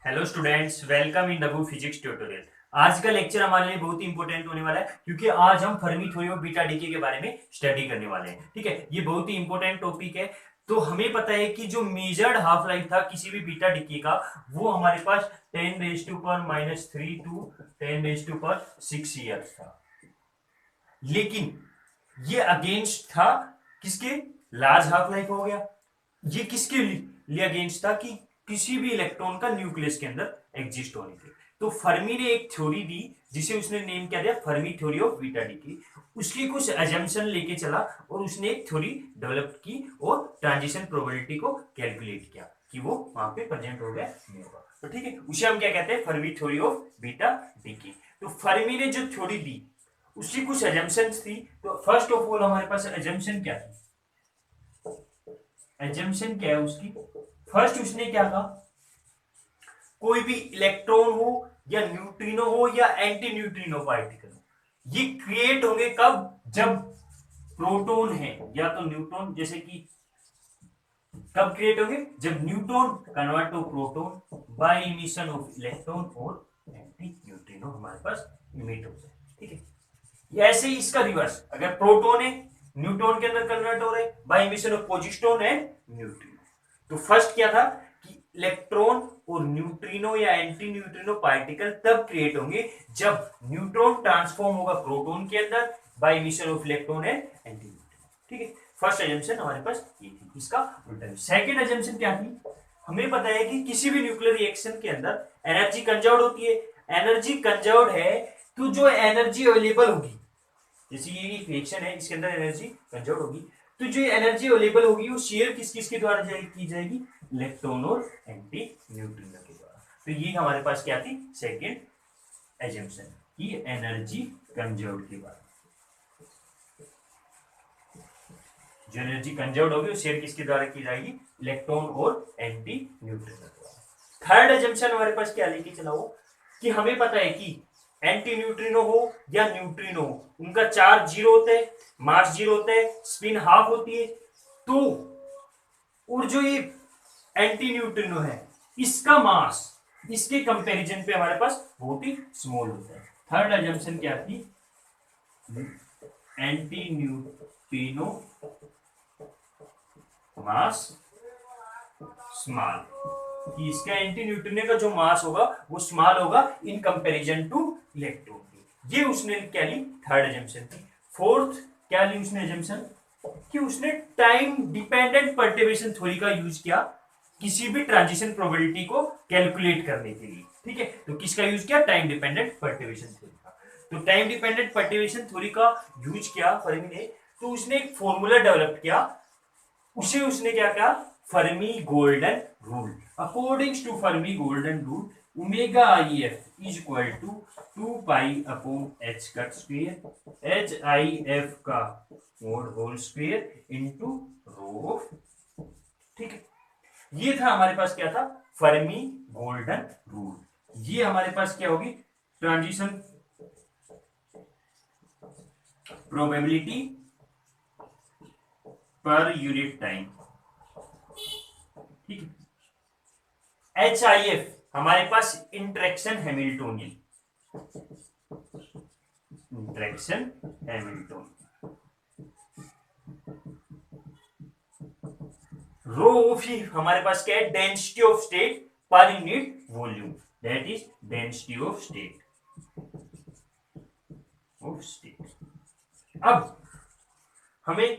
Hello students, welcome in W physics tutorial. आज का lecture हमारे लिए बहुत ही इंपॉर्टेंट होने वाला है क्योंकि आज हम Fermi theory of beta decay के बारे में स्टडी करने वाले हैं। ठीक है, ये बहुत ही इंपॉर्टेंट टॉपिक है। तो हमें पता है कि जो मेजर्ड हाफ लाइफ था किसी भी बीटा डीके का, वो हमारे पास 10⁻³ टू 10⁻6 ईयर्स था। लेकिन ये अगेंस्ट था किसके? लार्ज हाफ लाइफ हो गया। ये किसके लिए अगेंस्ट था? कि किसी भी इलेक्ट्रॉन का न्यूक्लियस के अंदर एग्जिस्ट होने के। तो फर्मी ने एक थ्योरी दी जिसे उसने नेम क्या दिया? Fermi theory of beta decay. उसकी कुछ अजम्पशन लेके चला और उसने एक थ्योरी डेवलप की और ट्रांजिशन प्रोबेबिलिटी को कैलकुलेट किया कि वो वहां पे प्रेजेंट हो गया नहीं होगा। तो ठीक है, उसे हम क्या कहते हैं? Fermi theory of beta decay. तो फर्मी ने जो थ्योरी दी उसकी कुछ एजम्पशंस थी। तो फर्स्ट ऑफ ऑल हमारे पास एजम्पशन क्या थी? एजम्पशन क्या है उसकी? फर्स्ट उसने क्या कहा? कोई भी इलेक्ट्रॉन हो या न्यूट्रिनो हो या एंटी न्यूट्रिनो पार्टिकल हो, ये क्रिएट होंगे कब? जब प्रोटॉन है या तो न्यूट्रॉन, जैसे कि कब क्रिएट होंगे? जब neutron convert to proton by emission of electron और एंटी न्यूट्रिनो हमारे पास इमिट हो जाए। ठीक है, ऐसे ही इसका रिवर्स, अगर प्रोटॉन है न्यूट्रॉन के अंदर कन्वर्ट हो रहे by emission of positron and neutrino. तो फर्स्ट क्या था कि इलेक्ट्रॉन और न्यूट्रिनो या एंटी न्यूट्रिनो पार्टिकल तब क्रिएट होंगे जब न्यूट्रॉन ट्रांसफॉर्म होगा प्रोटॉन के अंदर by emission of electron and anti neutrino. ठीक है, फर्स्ट एजम्पशन हमारे पास ये थी। इसका उल्टा सेकंड एजम्पशन क्या थी? हमें पता है कि किसी भी न्यूक्लियर रिएक्शन के अंदर एनर्जी कंजर्व्ड होती है। एनर्जी कंजर्व्ड है तो जो एनर्जी अवेलेबल होगी, जैसे ये एक रिएक्शन है इसके अंदर एनर्जी कंजर्व होगी, तो जो एनर्जी अवेलेबल होगी वो शेयर किस किस के द्वारा की जाएगी? इलेक्ट्रॉन और एंटी न्यूट्रिनो के द्वारा। तो ये हमारे पास क्या थी? सेकंड एजम्पशन की एनर्जी कंजर्व के बारे में। जो एनर्जी कंजर्व होगी वो शेयर किसके द्वारा की जाएगी? इलेक्ट्रॉन और एंटी न्यूट्रिनो के द्वारा। थर्ड एजम्पशन हमारे पास क्या लेके चला हो कि हमें पता है कि एंटी न्यूट्रिनो हो या न्यूट्रिनो हो, उनका चार्ज जीरो होता है, मास जीरो होता है, स्पिन हाफ होती है। तो और जो ये एंटी न्यूट्रिनो है इसका मास इसके कंपैरिजन पे हमारे पास बहुत ही स्मॉल होता है। थर्ड एजम्पशन क्या थी? एंटी न्यूट्रिनो मास स्मॉल, कि इसका एंटी न्यूट्रिनो का जो मास होगा वो स्मॉल होगा इन कंपैरिजन टू इलेक्ट्रॉन की। ये उसने क्या ली? थर्ड एजम्पशन थी। फोर्थ क्या ली उसने एजम्पशन? कि उसने टाइम डिपेंडेंट परटर्बेशन थ्योरी का यूज किया किसी भी ट्रांजिशन प्रोबेबिलिटी को कैलकुलेट करने के लिए। ठीक है, तो किसका यूज किया? टाइम डिपेंडेंट परटर्बेशन थ्योरी का। तो टाइम डिपेंडेंट परटर्बेशन थ्योरी का यूज किया फर्मी ने। तो उसने एक फॉर्मूला डेवलप किया, उसे उसने क्या कहा? Fermi golden rule. According to Fermi golden rule omega I f is equal to 2 pi upon h cut square, h i F का mod whole square into rho of. ठीक है, ये था हमारे पास क्या था? फर्मी गोल्डन रूल। ये हमारे पास क्या होगी? Transition probability per unit time. ठीक है, एच आई एफ हमारे पास interaction Hamiltonian, interaction Hamiltonian. Rho of ही हमारे पास क्या है? डेंसिटी ऑफ स्टेट पर unit volume, that is density of state अब हमें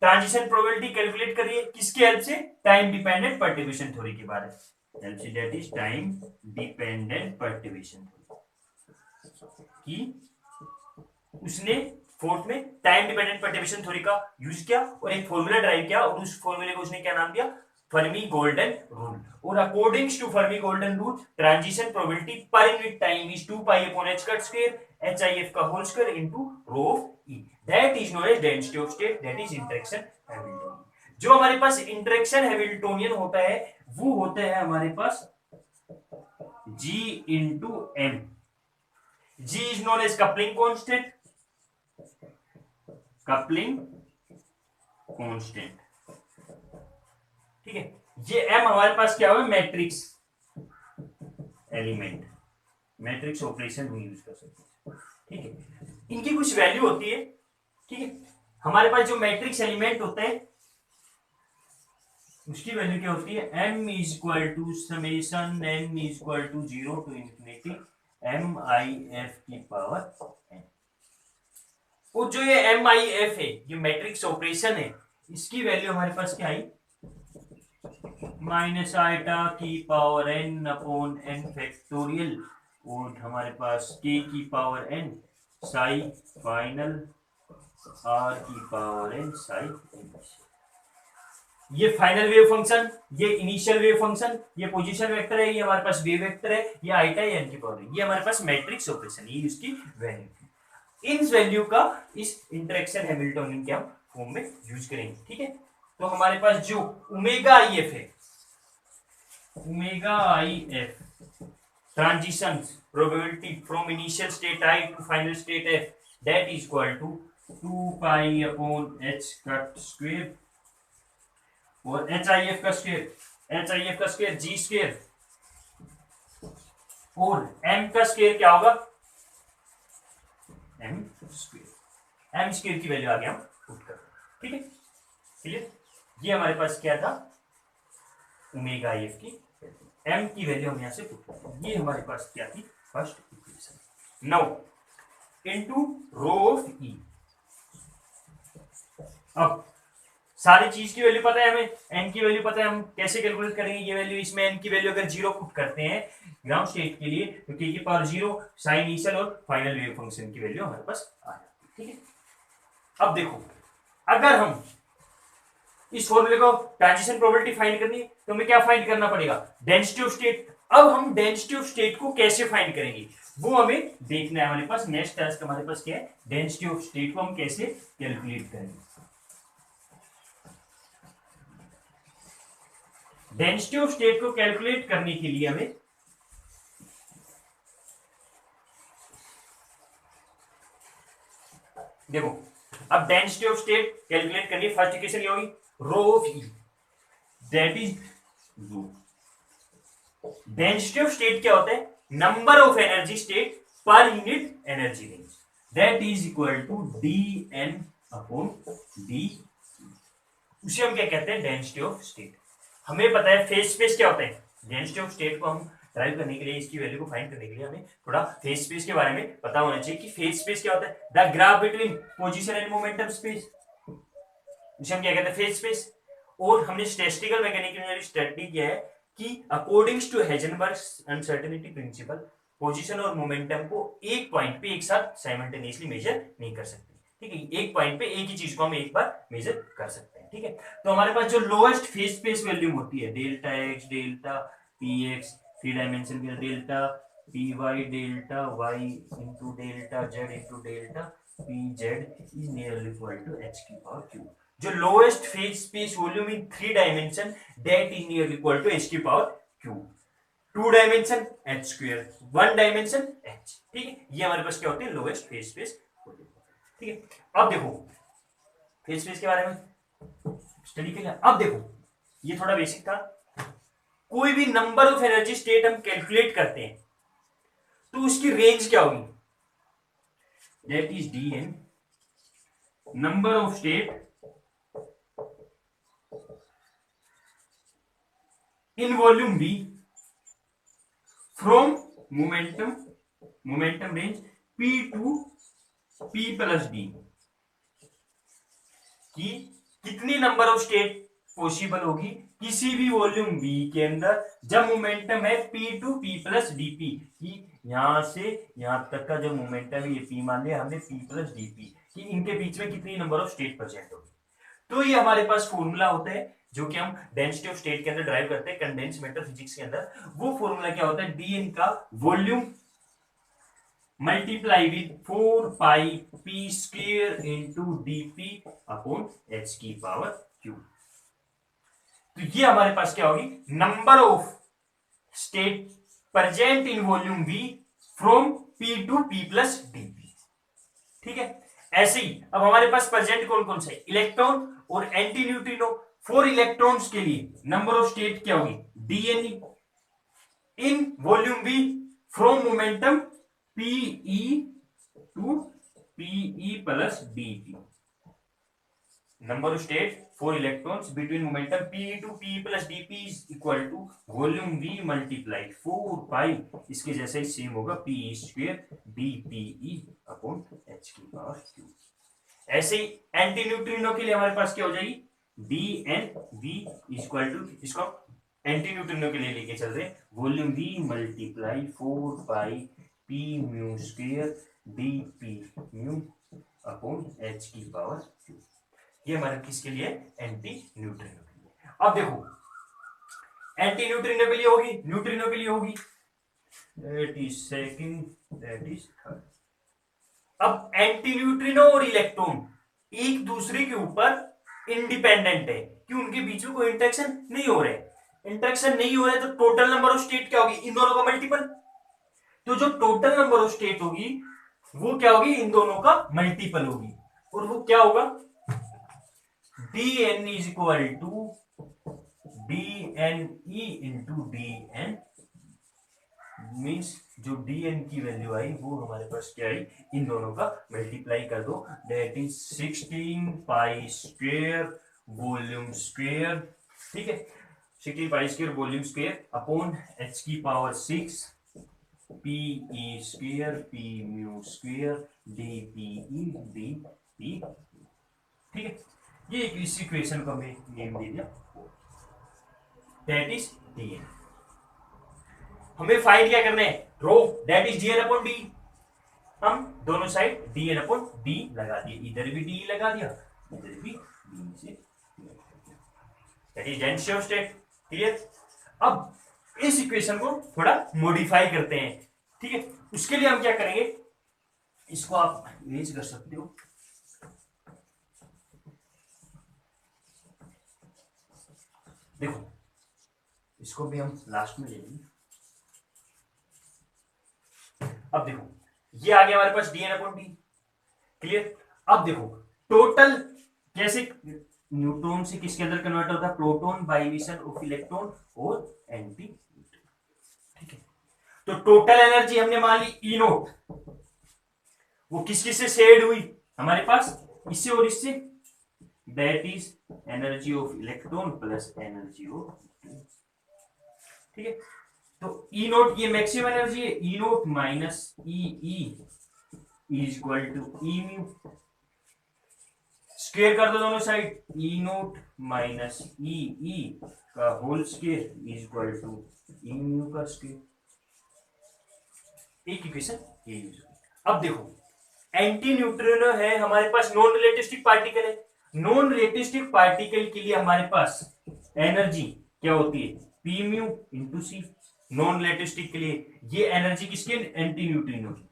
ट्रांजिशन प्रोबेबिलिटी कैलकुलेट करिए किसके हेल्प से? टाइम डिपेंडेंट परटर्बेशन थ्योरी के बारे में हेल्प से, that is time dependent perturbation theory की। उसने फोर्थ में टाइम डिपेंडेंट परटर्बेशन थ्योरी का यूज किया और एक फॉर्मूला ड्राइव किया और उस फॉर्मूले को उसने क्या नाम दिया? Fermi golden rule. और according to Fermi golden rule transition probability per unit time is 2 pi upon h cut square, h i F का whole square into rho of e, that is known as density of state, that is interaction Hamiltonian. जो हमारे पास interaction Hamiltonian होता है वो होता है हमारे पास G into M। G is known as coupling constant, coupling constant. ठीक है, ये M हमारे पास क्या हुआ? मैट्रिक्स, एलिमेंट, मैट्रिक्स ऑपरेशन हम यूज कर सकते हैं, ठीक है। इनकी कुछ वैल्यू होती है, ठीक है। हमारे पास जो मैट्रिक्स एलिमेंट होते हैं उसकी वैल्यू क्या होती है, m is equal to summation n is equal to 0 to infinity MIF की पावर n। और जो ये MIF है, ये मैट्रिक्स ऑपरेशन है, इसकी वैल्यू हमारे पास क्या आई, माइनस आइटा की power n upon n factorial, और हमारे पास k की power n Sai final r की पावर n साई इनिशियल। ये फाइनल वेव फंक्शन, ये इनिशियल वेव फंक्शन, ये पोजीशन वेक्टर है, ये हमारे पास वेव वेक्टर है, ये आइटा है n की पावर है, ये हमारे पास मैट्रिक्स ऑपरेशन, ये उसकी वैल्यू। इन वैल्यू का इस इंटरेक्शन हैमिल्टनियन के हम फॉर्म में यूज करेंगे, ठीक है। तो हमारे पास जो ओमेगा IF है, omega IF transition probability from initial state I to final state F, that is equal to 2 pi upon h cut square, और HIF का स्क्वायर G स्क्वायर, और M का स्क्वायर क्या होगा, M स्क्वायर की value आगे हम पुट कर, ठीक है, क्लियर। ये हमारे पास क्या था, ओमेगा IF की M की वैल्यू हम यहां से पुट कर, ये हमारे पास क्या थी, first equation. Now into rho of E। अब सारी चीज की वैल्यू पता है हमें, n की वैल्यू पता है, हम कैसे कैलकुलेट करेंगे ये वैल्यू, इसमें n की वैल्यू अगर 0 पुट करते हैं ग्राउंड स्टेट के लिए तो k की पावर 0 साइन इनिशियल और फाइनल वेव फंक्शन की वैल्यू हमारे पास आ जाती है, ठीक है। अब देखो, अगर हम इस फॉर्मूले को ट्रांजिशन प्रोबेबिलिटी फाइंड करनी है तो हमें क्या फाइंड करना पड़ेगा, डेंसिटी ऑफ स्टेट। अब हम डेंसिटी ऑफ स्टेट को कैसे फाइंड करेंगे वो हमें देखना है। हमारे पास नेक्स्ट टास्क हमारे पास क्या है, डेंसिटी ऑफ स्टेट को हम कैसे कैलकुलेट करेंगे। डेंसिटी ऑफ स्टेट को कैलकुलेट करने के लिए हमें देखो, अब डेंसिटी ऑफ स्टेट कैलकुलेट करनी है, फर्स्ट इक्वेशन ये होगी rho of E, that is rho. Density of state क्या होता है, नंबर ऑफ एनर्जी स्टेट पर unit energy range, that is equal to dN upon dt। उसे हम क्या कहते हैं, डेंसिटी ऑफ स्टेट। हमें पता है फेज स्पेस क्या होता है, डेंसिटी ऑफ स्टेट को हम ड्राइव करने के लिए, इसकी वैल्यू को फाइंड करने के लिए हमें थोड़ा फेज स्पेस के बारे में पता होना चाहिए कि फेज स्पेस क्या होता है, the graph between position and momentum space, उसे हम क्या कहते हैं, फेज स्पेस। और हमने स्टैटिस्टिकल मैकेनिक्स में स्टडी किया है कि according to Heisenberg uncertainty principle, position और मोमेंटम को एक पॉइंट पे एक साथ साइमल्टेनियसली मेजर नहीं कर सकते, ठीक है। एक पॉइंट पे एक ही चीज को हम एक बार मेजर कर सकते हैं, ठीक है। तो हमारे पास जो लोएस्ट फेज स्पेस वैल्यू होती है, delta x delta px, 3 dimension के delta py delta y into delta z into delta pz is nearly equal to h की पावर q। जो lowest phase space volume in 3 dimension, that is nearly equal to h की power q। 2 dimension h square, 1 dimension h, ठीक है। ये हमारे पास क्या होती है, लोएस्ट फेज स्पेस, ठीक है। अब देखो फेज स्पेस के बारे में स्टडी के लिए, अब देखो ये थोड़ा बेसिक था। कोई भी नंबर ऑफ एनर्जी स्टेट हम कैलकुलेट करते हैं तो उसकी रेंज क्या होगी, that is dN number of state in volume V from momentum range P to P plus D, कि कितनी नंबर ऑफ स्टेट पॉसिबल होगी किसी भी वॉल्यूम V के अंदर जब मोमेंटम है P to P plus dP, कि यहां से यहां तक का जो मोमेंटम है ये P मान लिया हमने, P प्लस dP, कि इनके बीच में कितनी नंबर ऑफ स्टेट प्रेजेंट होगी। तो ये हमारे पास फॉर्मूला होता है जो कि हम डेंसिटी ऑफ स्टेट के अंदर ड्राइव करते हैं कंडेंस्ड मैटर फिजिक्स के अंदर। वो फॉर्मूला क्या होता है, dN का volume multiply with 4 pi p square into dP upon h की पावर q। तो ये हमारे पास क्या होगी, number of state present in volume V from P to P plus dP, ठीक है। ऐसे ही अब हमारे पास प्रेजेंट कौन कौन से, इलेक्ट्रॉन और एंटी न्यूट्रिनो। 4 इलेक्ट्रॉन्स के लिए नंबर ऑफ स्टेट क्या होगी, dN in volume V from momentum P to P plus DP. Number of state for electrons between momentum P to P plus dP is equal to volume V multiplied 4 pi, इसके जैसा ही same होगा P square dPe upon H की power Q। ऐसे ही anti neutrino के लिए हमारे पास क्या हो जाएगी, DNV इक्वल टू, इसको एंटी न्यूट्रिनो के लिए लेके चल रहे हैं, volume V multiply 4 pi P mu square dP mu upon H की पावर Q। ये हमारे किसके लिए, एंटी न्यूट्रिनो के लिए। अब देखो एंटी न्यूट्रिनो के लिए होगी, न्यूट्रिनो के लिए होगी, that is second, that is third. अब एंटी न्यूट्रिनो और इलेक्ट्रॉन एक दूसरे के ऊपर इंडिपेंडेंट है कि उनके बीच में कोई इंटरेक्शन नहीं हो रहा है। इंटरेक्शन नहीं हो रहा है तो टोटल नंबर ऑफ स्टेट क्या होगी, इन दोनों का मल्टीपल। तो जो टोटल नंबर ऑफ स्टेट होगी वो क्या होगी, इन दोनों का मल्टीपल होगी, और वो क्या होगा, dn is equal to dne into dn, means जो dn की वैल्यू आई वो हमारे पास क्या आई, इन दोनों का मल्टीप्लाई कर दो, that is 16 pi square volume square, ठीक है, 16 pi square volume square upon h की power 6 p e square p mu square dpe dp, ठीक है। ये इस इक्वेशन को हमें नेम दे दिया, दैट इज dn। हमें फाइंड क्या करना है, rho, that is dn upon d. हम दोनों साइड dn अपॉन डी लगा दिए, इधर भी डी लगा दिया, इधर भी डी से, that is density of state, clear. अब इस इक्वेशन को थोड़ा मॉडिफाई करते हैं, ठीक है। उसके लिए हम क्या करेंगे, इसको आप इरेज कर सकते हो, देखो इसको भी हम लास्ट में ले लेंगे। अब देखो ये आ गया हमारे पास dn अपॉन डी, क्लियर। अब देखो टोटल कैसे न्यूट्रॉन से किसके अंदर कन्वर्ट होता है, proton by emission of electron और एंटी, ठीक है। तो टोटल एनर्जी हमने मान ली ई नोट, वो किस किस से शेड हुई हमारे पास, इससे और इससे, that is energy of electron plus energy of, ठीक है। तो ई नोट ये मैक्सिमम एनर्जी है, e note minus e is equal to E mu, square कर दो दोनों साइड, ई नोट माइनस ई का whole square is equal to E mu का स्क्वायर। एक इक्वेशन ये यूज होगी। अब देखो एंटी न्यूट्रिनो है हमारे पास, नॉन रिलेटिविस्टिक पार्टिकल है, नॉन रिलेटिविस्टिक पार्टिकल के लिए हमारे पास एनर्जी क्या होती है, पी म्यू इंटू सी। नॉन रिलेटिविस्टिक के लिए ये एनर्जी किसकी, एंटी न्यूट्रिनो की।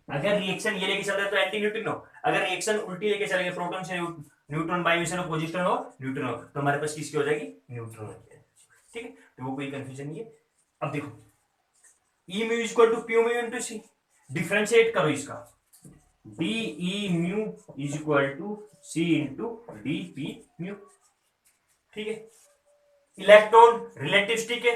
अगर रिएक्शन ये लेके चल रहे तो एंटी न्यूट्रिनो, अगर रिएक्शन उल्टी लेके चलेंगे, प्रोटॉन से neutron by emission of positron और न्यूट्रिनो, तो हमारे पास किसकी हो जाएगी, न्यूट्रॉन की एनर्जी, ठीक है। तो वो कोई कंफ्यूजन नहीं है। अब देखो e mu equal to p mu into c, differentiate करो इसका, d e mu is equal to c into d p mu, ठीक है। इलेक्ट्रॉन रिलेटिविस्टिक है,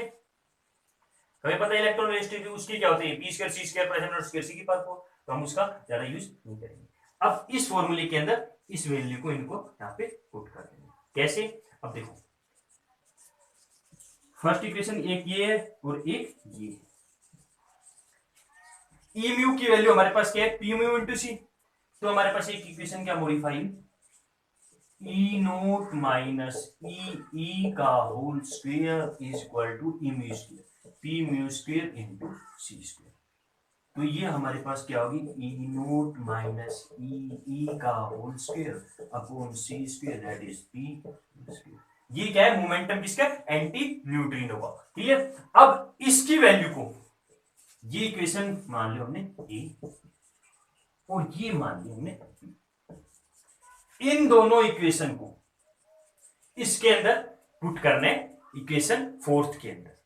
हमें पता है इलेक्ट्रॉन रिलेटिविस्टिक उसकी क्या होती है, पी स्क्वायर सी स्क्वायर प्लस एम स्क्वायर सी की पावर 4, तो हम उसका ज्यादा यूज नहीं करेंगे। अब इस फॉर्मूले के अंदर इस वैल्यू को इनको यहाँ पे पुट कर देंगे, कैसे। अब देखो फर्स्ट इक्वेशन एक ये है और एक ये है, ई म्यू की वैल्यू हमारे पास क्या है, पी म्यू इंटू सी, तो हमारे पास एक इक्वेशन क्या मॉडिफाई, ई नोट माइनस ई का whole square is equal to E mu square, P mu square into C square. तो ये हमारे पास क्या होगी, ई नोट माइनस ई का whole square upon C square, that is P square. ये क्या है, मोमेंटम किसका, एंटी न्यूट्रिनो का, क्लियर। अब इसकी वैल्यू को, ये इक्वेशन मान लो हमने ए और ये मान लिया हमने बी, इन दोनों इक्वेशन को इसके अंदर पुट करने, इक्वेशन फोर्थ के अंदर,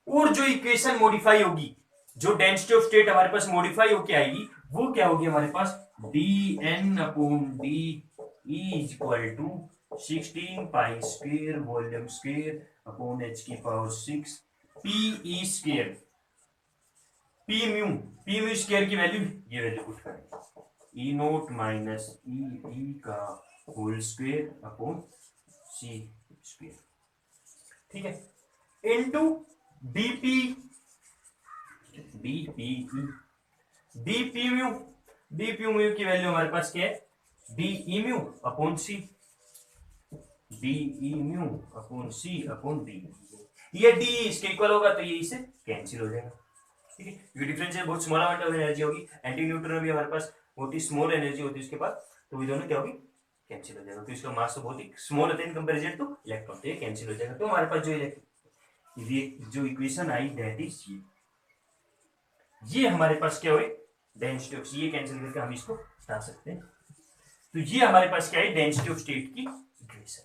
और जो इक्वेशन मॉडिफाई होगी, जो डेंसिटी ऑफ स्टेट हमारे पास मॉडिफाई होके आएगी, वो क्या होगी हमारे पास, d n upon d is equal to 16 pi square volume square upon h की पावर 6 पी ई स्क्वायर, पी म्यू स्क्वायर की वैल्यू, ये वैल्यू पुट करेंगे ई नोट माइनस ई का होल स्क्वायर अपॉन सी स्क्वायर, ठीक है, इनटू बीपी बीपी म्यू की value हमारे पास क्या है, d mu upon c, d mu upon c upon d, ये डी इसके इक्वल होगा तो ये इससे कैंसिल हो जाएगा, ठीक है, ये डिफरेंशियल बहुत स्मॉल अमाउंट ऑफ एनर्जी होगी, एंटी न्यूट्रॉन में भी हमारे पास बहुत ही स्मॉल एनर्जी होती है उसके पास, तो ये दोनों क्या होगी, कैंसिल हो जाएगा, तो इसका मास तो बहुत ही स्मॉल होता है इन कंपैरिजन टू इलेक्ट्रॉन, तो ये कैंसिल हो जाएगा, तो हमारे पास जो इक्वेशन आई दैट इज ये हमारे पास क्या हुई, डेंसिटी ऑफ, ये कैंसिल करके हम इसको हटा सकते हैं, तो ये हमारे पास क्या है, डेंसिटी ऑफ स्टेट की इक्वेशन,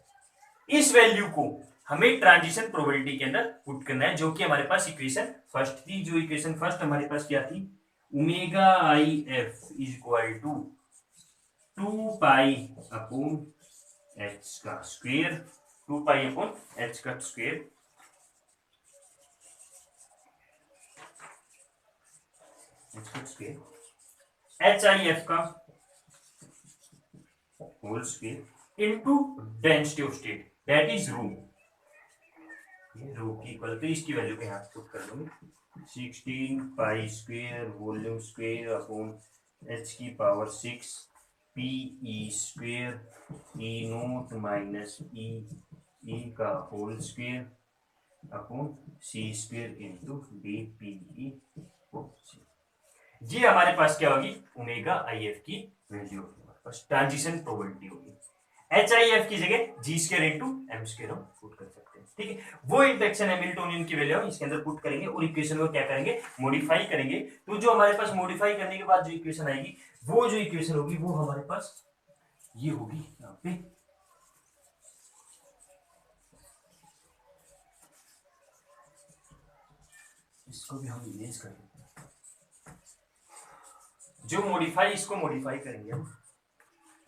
इस वैल्यू को हमें ट्रांजिशन प्रोबेबिलिटी के अंदर पुट करना है, जो कि हमारे पास इक्वेशन फर्स्ट थी, जो इक्वेशन फर्स्ट हमारे पास क्या थी, omega I f is equal to 2 pi upon h का स्क्वायर, 2 पाई अपॉन एच का स्क्वायर, एच आई एफ का whole square into density of state that is rho, ये रो की इक्वल, तो इसकी वैल्यू को यहाँ पुट कर दूंगी 16 pi square volume square upon h की पावर 6 पी ई स्क्वायर ई नोट माइनस ई का होल स्क्वायर अपॉन सी square into d p e, ये हमारे पास क्या होगी, ओमेगा आई एफ की वैल्यू होगी, हमारे पास ट्रांजिशन प्रोबेबिलिटी होगी, एच आई एफ की जगह g square into m square हम पुट कर सकते हैं, ठीक है, वो इंटरेक्शन हैमिल्टोनियन की वैल्यू हम इसके अंदर पुट करेंगे और इक्वेशन को क्या करेंगे, मॉडिफाई करेंगे, तो जो हमारे पास मॉडिफाई करने के बाद जो इक्वेशन आएगी, वो जो इक्वेशन होगी वो हमारे पास ये होगी, यहाँ पे इसको भी हम इमेज करेंगे, जो मॉडिफाई, इसको मॉडिफाई करेंगे हम,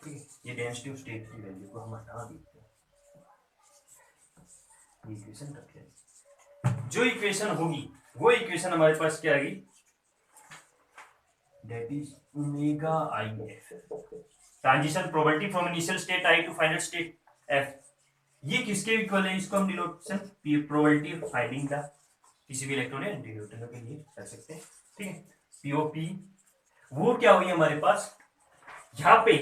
ठीक है, ये डेंसिटी ऑफ स्टेट की वैल्यू को हम हटा देते हैं, इक्वेशन रखें, जो इक्वेशन होगी वो इक्वेशन हमारे पास क्या आएगी, that is omega I F, transition probability from initial state I to final state F, ये किसके इक्वल है, इसको हम denotation probability of finding the किसी भी इलेक्ट्रॉन या एंटी न्यूट्रिनो के लिए कर सकते हैं, ठीक है, पीओपी, वो क्या हुई हमारे पास, यहाँ पे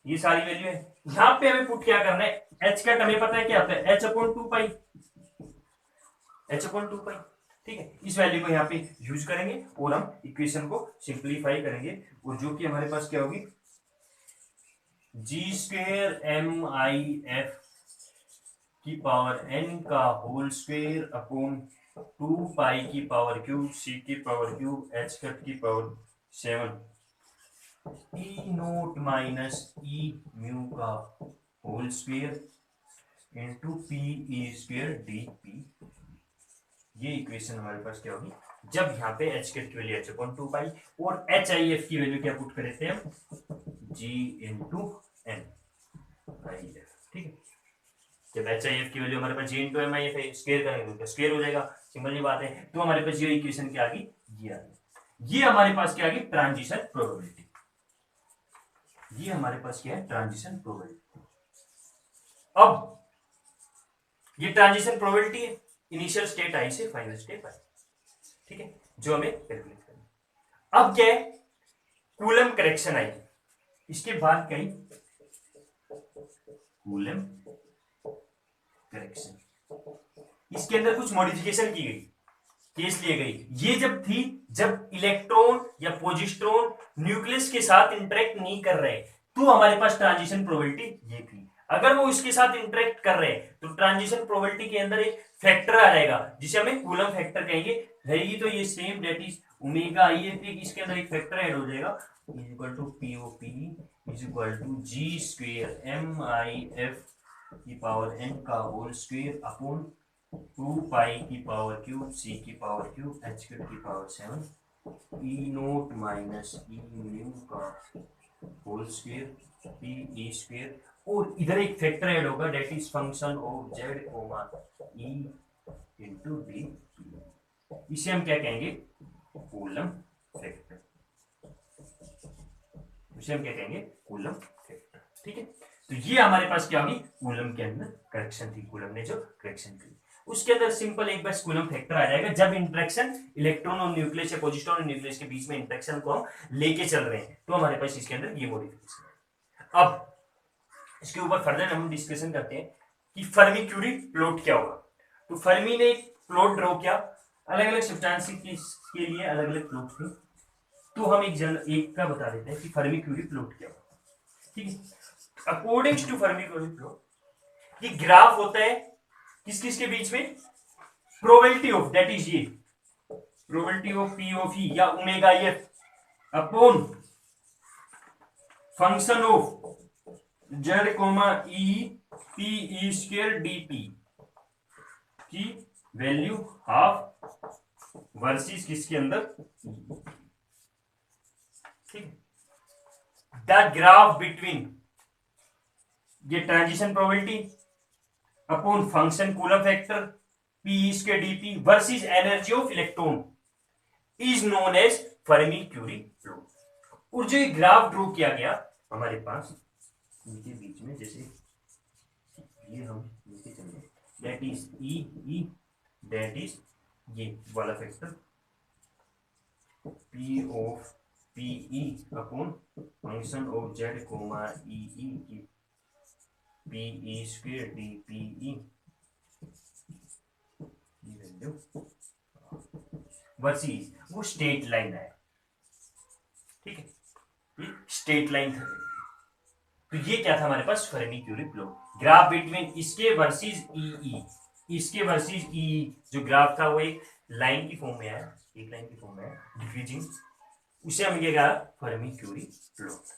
ये सारी वैल्यू है, यहाँ पे हमें पुट क्या करना है, एच का हमें पता है क्या आता है, एच अपॉन 2 पाई, एच अपॉन 2 पाई, ठीक है, इस वैल्यू को यहाँ पे यूज करेंगे और हम इक्वेशन को सिंप्लीफाई करेंगे, और जो कि हमारे पास क्या होगी, G square M I F की पावर एन का होल स्क्वेयर अपॉन 2 पाई की पावर क्यूब सी की पावर क्यूब एच कट की पावर 7 ई नोट माइनस ई म्यू का होल स्क्वायर इनटू पी ई स्क्वायर डी पी, ये इक्वेशन हमारे पास क्या होगी, जब यहाँ पे एच की वैल्यू एच अपॉन 2 पाई और एच आई एफ की वैल्यू क्या पुट कर देते हैं हम, जी इनटू एन आई एफ, ठीक है, जब एच आई एफ की वैल्यू हमारे पास जी इनटू एम आई एफ है, स्क्वायर करेंगे तो स्क्वायर हो जाएगा, सिंपल सी बात है, तो हमारे पास ये इक्वेशन क्या आ गई, ये आ गई, ये हमारे पास क्या आ गई, ट्रांजिशन प्रोबेबिलिटी, ये हमारे पास क्या है, ट्रांजिशन प्रोबेबिलिटी, अब ये ट्रांजिशन प्रोबेबिलिटी है इनिशियल स्टेट आई से फाइनल स्टेट आई, ठीक है, जो हमें कैलकुलेट करना है, अब क्या है, कूलम करेक्शन आई, इसके बाद क्या है, कूलम करेक्शन, इसके अंदर कुछ मॉडिफिकेशन की गई, केस लिए गई, ये जब थी जब इलेक्ट्रॉन या पॉजिट्रॉन न्यूक्लियस के साथ इंटरेक्ट नहीं कर रहे, तो हमारे पास ट्रांजिशन प्रोबेबिलिटी ये थी, अगर वो इसके साथ इंटरेक्ट कर रहे हैं तो ट्रांजिशन प्रोबेबिलिटी के अंदर एक फैक्टर आ जाएगा जिसे हमें कूलम फैक्टर कहेंगे, रहेगी तो ये same that is omega I F, इसके अंदर एक फैक्टर ऐड हो जाएगा is equal to POP is equal to G square M I F की पावर एन का होल स्क्वायर अपॉन 2 पाई की पावर क्यूब सी की पावर क्यूब एच क्यूब की पावर 7 ई नोट माइनस ई म्यू का whole square P E square और इधर एक factor add होगा, that is function of Z comma E into D. इसे हम क्या कहेंगे, कूलम फैक्टर। इसे हम क्या कहेंगे, कूलम फैक्टर। ठीक है, तो ये हमारे पास क्या होगी, कूलम के अंदर करेक्शन थी, कूलम ने जो करेक्शन की उसके अंदर सिंपल एक बस कूलम फैक्टर आ जाएगा जब इंटरेक्शन इलेक्ट्रॉन और न्यूक्लियस या पॉजिट्रॉन और न्यूक्लियस के बीच में इंटरेक्शन को हम लेके चल रहे हैं, तो हमारे पास इसके अंदर ये मॉडिफिकेशन है। अब इसके ऊपर फर्दर हम डिस्कशन करते हैं कि फर्मी क्यूरी प्लॉट क्या होगा। तो फर्मी ने एक प्लॉट ड्रॉ किया, अलग अलग सब्सटेंस के लिए अलग अलग प्लॉट थे, तो हम एक का बता देते हैं कि फर्मी क्यूरी प्लॉट क्या होगा। ठीक है, according to Fermi Kurie plot ये ग्राफ होता है किस किस के बीच में, प्रोबेबिलिटी ऑफ, दैट इज ये probability of P of E या omega F upon function of Z comma E P E square D P की वैल्यू हाफ वर्सेस किसके अंदर, ठीक, द ग्राफ बिटवीन ये transition probability upon function Coulomb factor P square DP versus energy of electron is known as Fermi Kurie plot. और जो ये graph draw किया गया हमारे पास इनके बीच में, जैसे ये हम नीचे चलें, that is e e, that is ये वाला factor p of p e upon function of Z comma e e की पी ई square D p e value versus वो स्ट्रेट लाइन है। ठीक है, ये स्ट्रेट लाइन था। तो ये क्या था हमारे पास, Fermi Kurie plot, graph between इसके वर्सेस ई ई, इसके वर्सेस ई, जो ग्राफ था वो एक लाइन की फॉर्म में है, एक लाइन की फॉर्म में है डिक्रीजिंग, उसे हम ये कहा Fermi Kurie plot,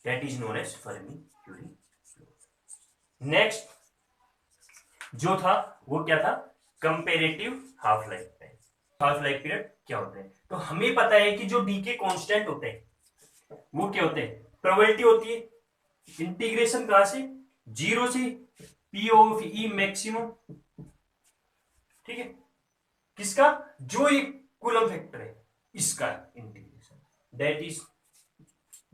that is known as Fermi Kurie plot. Next जो था वो क्या था, comparative half life time. Half life period क्या होता है, तो हमें पता है कि जो डी के कांस्टेंट होते हैं वो क्या होते हैं, प्रोबेबिलिटी होती है, इंटीग्रेशन कहां से, 0 से पी ऑफ ई मैक्सिमम। ठीक है, किसका, जो ये कूलम फैक्टर है इसका integration, that is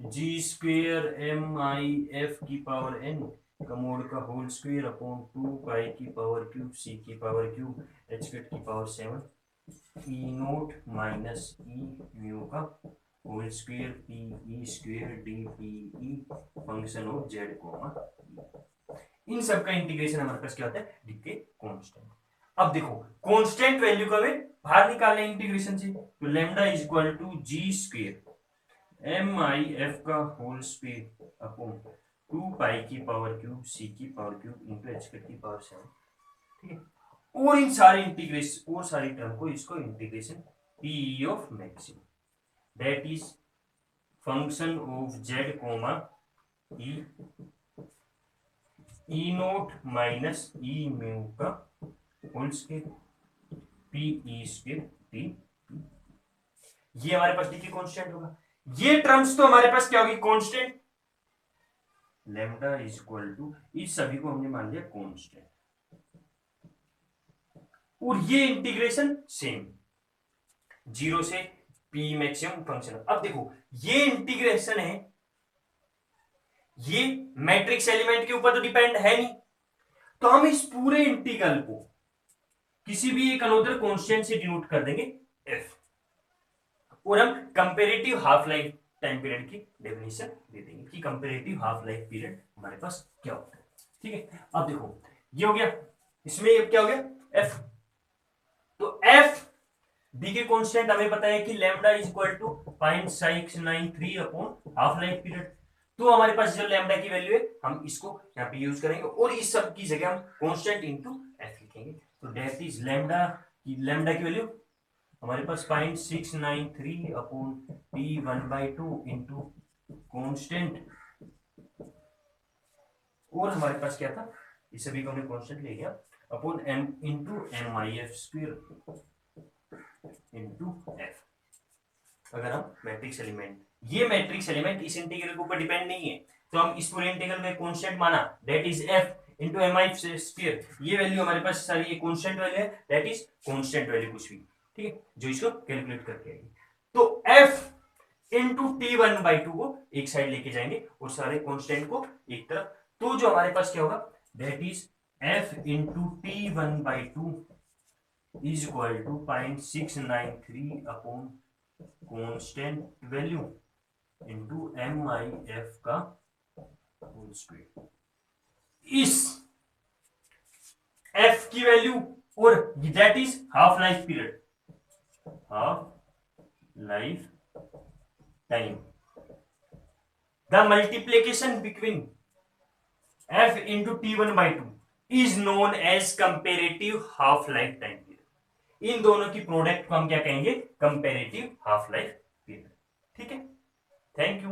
g square M I F की पावर एन का मोड का होल स्क्वायर अपॉन 2 पाई की पावर क्यूब सी की पावर क्यूब एच कट की पावर 7 ई नोट माइनस ई म्यू का whole square P E square D p e function of Z comma. इन सब का इंटीग्रेशन हमारे पास क्या होता है, डी के कांस्टेंट। अब देखो कांस्टेंट वैल्यू का वे बाहर निकालना है इंटीग्रेशन से, तो lambda is equal to G square M I F का होल स्क्वायर अपॉन 2 पाई की पावर क्यूब सी की पावर क्यूब इंटू एच की पावर 7। ठीक है, और इन सारे इंटीग्रेशन और सारी टर्म को इसको integration p of maximum, that is function of Z comma e note minus E mu का whole square P E square t, ये हमारे पास डी के कांस्टेंट होगा। ये टर्म्स तो हमारे पास क्या होगी, constant, lambda is equal to, इस सभी को हमने मान लिया कांस्टेंट, और ये इंटीग्रेशन सेम 0 से पी मैक्सिमम फंक्शन। अब देखो ये इंटीग्रेशन है, ये मैट्रिक्स एलिमेंट के ऊपर तो डिपेंड है नहीं, तो हम इस पूरे इंटीग्रल को किसी भी एक अनदर कांस्टेंट से डिनोट कर देंगे एफ, और हम comparative half life time period की डेफिनेशन दे देंगे कि कंपैरेटिव हाफ लाइफ पीरियड हमारे पास क्या होता है। ठीक है, अब देखो ये हो गया, इसमें क्या हो गया एफ, तो एफ डी के कांस्टेंट हमें पता है कि lambda is equal to 0.693 upon half life period, तो हमारे पास जो लैम्डा की वैल्यू है हम इसको यहाँ पे यूज करेंगे, और इस सब की जगह हम कांस्टेंट इनटू एफ लिखेंगे, तो दैट इज लैम्डा की वैल्यू हमारे पास 0.693 अपॉन पी 1/2 इंटू कांस्टेंट, और हमारे पास क्या था, इस सभी को हमने कांस्टेंट ले लिया अपॉन एम इंटू एम आई एफ स्क्वायर इंटू एफ। अगर हम मैट्रिक्स एलिमेंट, ये मैट्रिक्स एलिमेंट इस इंटीग्रल के ऊपर डिपेंड नहीं है, तो हम इस पूरे इंटीग्रल में कांस्टेंट माना, that is f into M I square, ये वैल्यू हमारे पास सारी ये कांस्टेंट वैल्यू है, दैट इज कांस्टेंट वैल्यू कुछ भी, ठीक है, जो इसको कैलकुलेट करके आएगी। तो f into T one by to को एक साइड लेके जाएंगे और सारे कांस्टेंट को एक तरफ, तो जो हमारे पास क्या होगा, that is f into T one by two is equal to 0.693 upon constant value into M I F का होल स्क्वायर। इस f की वैल्यू और that is half life period, half life time, the multiplication between f into T one by two is known as comparative half life time period. इन दोनों की product को हम क्या कहेंगे, कंपेरेटिव हाफ लाइफ पीरियड, ठीक है। Thank you.